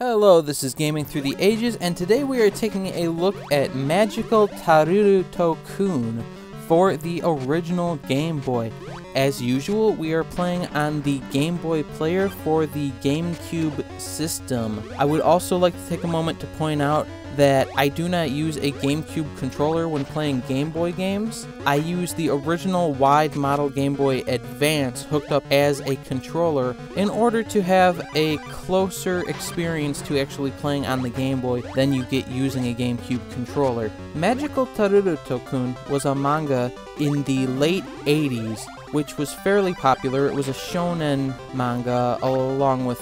Hello, this is Gaming Through the Ages, and today we are taking a look at Magical Taruru-tokun for the original Game Boy. As usual, we are playing on the Game Boy player for the GameCube system. I would also like to take a moment to point out that I do not use a GameCube controller when playing Game Boy games. I use the original wide model Game Boy Advance hooked up as a controller in order to have a closer experience to actually playing on the Game Boy than you get using a GameCube controller. Magical Taruru-tokun was a manga in the late 80s, which was fairly popular. It was a shonen manga along with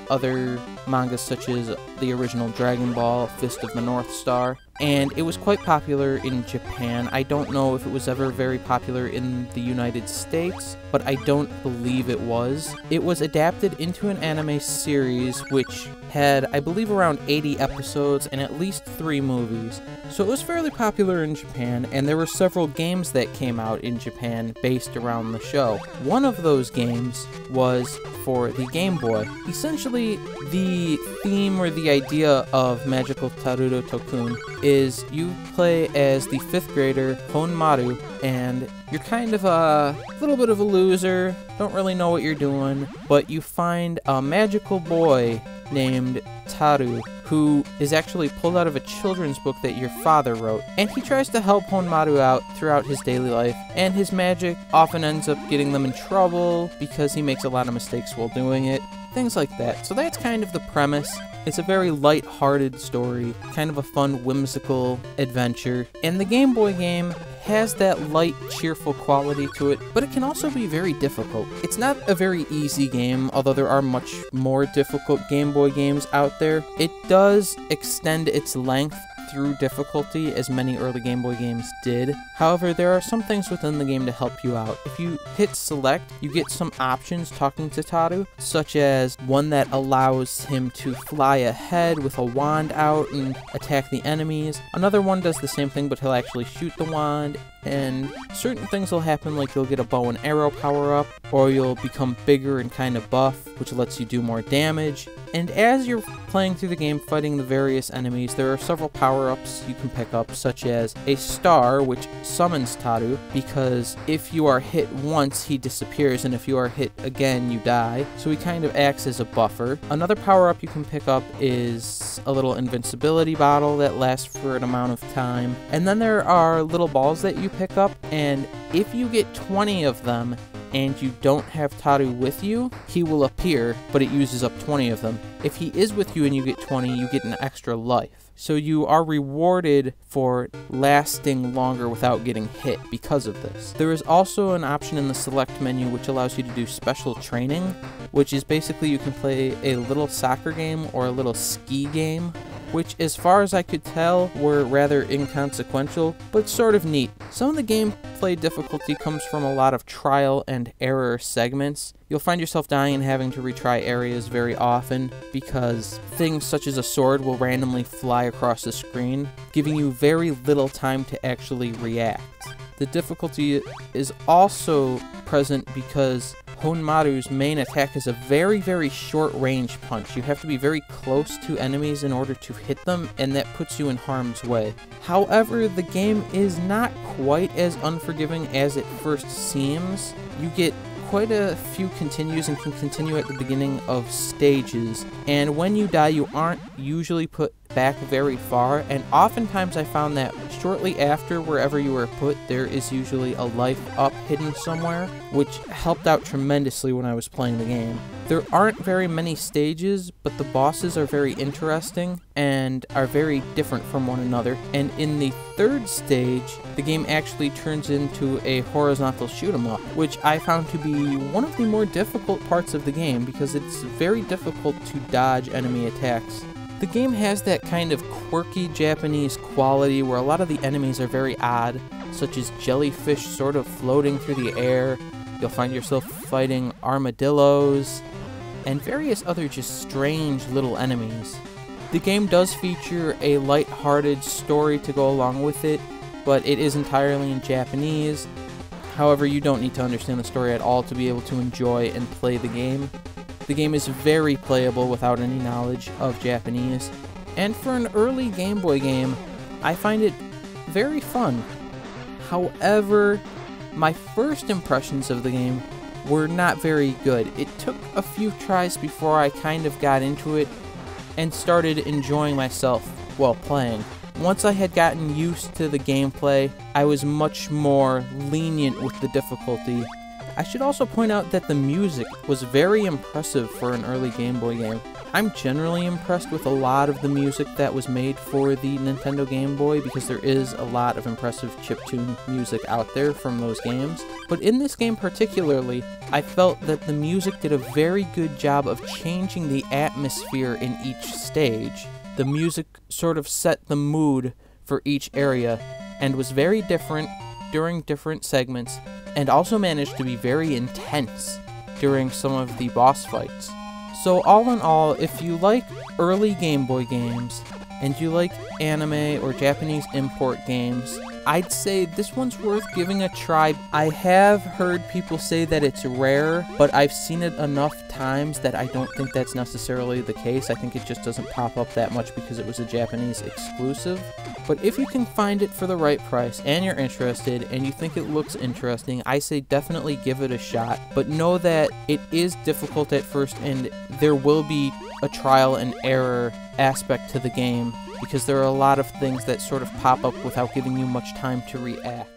other mangas such as the original Dragon Ball, Fist of the North Star, and it was quite popular in Japan. I don't know if it was ever very popular in the United States, but I don't believe it was. It was adapted into an anime series which had, I believe, around 80 episodes and at least 3 movies. So it was fairly popular in Japan, and there were several games that came out in Japan based around the show. One of those games was for the Game Boy. Essentially, the theme or the idea of Magical Taruru-tokun is you play as the 5th grader Honmaru, and you're kind of a little bit of a loser, don't really know what you're doing, but you find a magical boy named Taru, who is actually pulled out of a children's book that your father wrote, and he tries to help Honmaru out throughout his daily life, and his magic often ends up getting them in trouble because he makes a lot of mistakes while doing it, things like that. So that's kind of the premise. It's a very light-hearted story, kind of a fun, whimsical adventure, and the Game Boy game has that light, cheerful quality to it, but it can also be very difficult. It's not a very easy game, although there are much more difficult Game Boy games out there. It does extend its length through difficulty, as many early Game Boy games did. However, there are some things within the game to help you out. If you hit select, you get some options talking to Taru, such as one that allows him to fly ahead with a wand out and attack the enemies. Another one does the same thing, but he'll actually shoot the wand, and certain things will happen, like you'll get a bow and arrow power-up, or you'll become bigger and kind of buff, which lets you do more damage. And as you're playing through the game fighting the various enemies, there are several power-ups you can pick up, such as a star, which summons Taru, because if you are hit once, he disappears, and if you are hit again, you die. So he kind of acts as a buffer. Another power-up you can pick up is a little invincibility bottle that lasts for an amount of time. And then there are little balls that you pick up, and if you get 20 of them, and you don't have Taru with you, he will appear, but it uses up 20 of them. If he is with you and you get 20, you get an extra life. So you are rewarded for lasting longer without getting hit because of this. There is also an option in the select menu which allows you to do special training, which is basically you can play a little soccer game or a little ski game, which, as far as I could tell, were rather inconsequential, but sort of neat. Some of the gameplay difficulty comes from a lot of trial and error segments. You'll find yourself dying and having to retry areas very often, because things such as a sword will randomly fly across the screen, giving you very little time to actually react. The difficulty is also present because Honmaru's main attack is a very, very short-range punch. You have to be very close to enemies in order to hit them, and that puts you in harm's way. However, the game is not quite as unforgiving as it first seems. You get quite a few continues and can continue at the beginning of stages, and when you die, you aren't usually put back very far, and oftentimes I found that shortly after wherever you were put, there is usually a life up hidden somewhere, which helped out tremendously when I was playing the game. There aren't very many stages, but the bosses are very interesting and are very different from one another, and in the 3rd stage, the game actually turns into a horizontal shoot-'em-up, which I found to be one of the more difficult parts of the game because it's very difficult to dodge enemy attacks. The game has that kind of quirky Japanese quality where a lot of the enemies are very odd, such as jellyfish sort of floating through the air. You'll find yourself fighting armadillos, and various other just strange little enemies. The game does feature a light-hearted story to go along with it, but it is entirely in Japanese. However, you don't need to understand the story at all to be able to enjoy and play the game. The game is very playable without any knowledge of Japanese, and for an early Game Boy game, I find it very fun. However, my first impressions of the game were not very good. It took a few tries before I kind of got into it and started enjoying myself while playing. Once I had gotten used to the gameplay, I was much more lenient with the difficulty. I should also point out that the music was very impressive for an early Game Boy game. I'm generally impressed with a lot of the music that was made for the Nintendo Game Boy because there is a lot of impressive chiptune music out there from those games. But in this game particularly, I felt that the music did a very good job of changing the atmosphere in each stage. The music sort of set the mood for each area and was very different during different segments, and also managed to be very intense during some of the boss fights. So all in all, if you like early Game Boy games, and you like anime or Japanese import games, I'd say this one's worth giving a try. I have heard people say that it's rare, but I've seen it enough times that I don't think that's necessarily the case. I think it just doesn't pop up that much because it was a Japanese exclusive. But if you can find it for the right price, and you're interested, and you think it looks interesting, I say definitely give it a shot. But know that it is difficult at first, and there will be a trial and error aspect to the game, because there are a lot of things that sort of pop up without giving you much time to react.